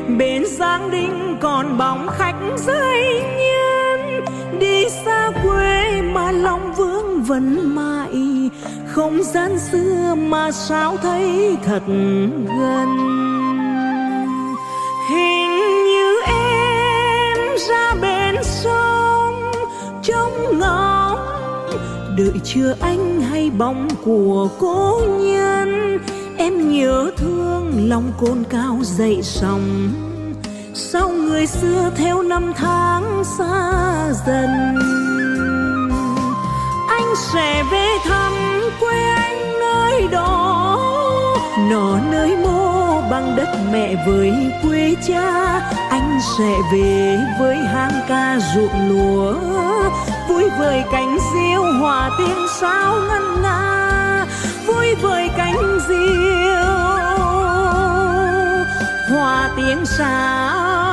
bên Giang Đinh còn bóng khách rơi nhân. Đi xa quê mà lòng vương vấn mãi, không gian xưa mà sao thấy thật gần. Hình như em ra bên sông trông ngóng, đợi chờ anh hay bóng của cô nhân. Em nhớ thương lòng cồn cao dậy sóng, sao người xưa theo năm tháng xa dần. Anh sẽ về thăm quê anh nơi đó, nọ nơi mô bằng đất mẹ với quê cha. Anh sẽ về với hang ca ruộng lúa, vui vời cánh diêu hòa tiếng sáo ngân nga, vui vời cánh diêu hòa tiếng sáo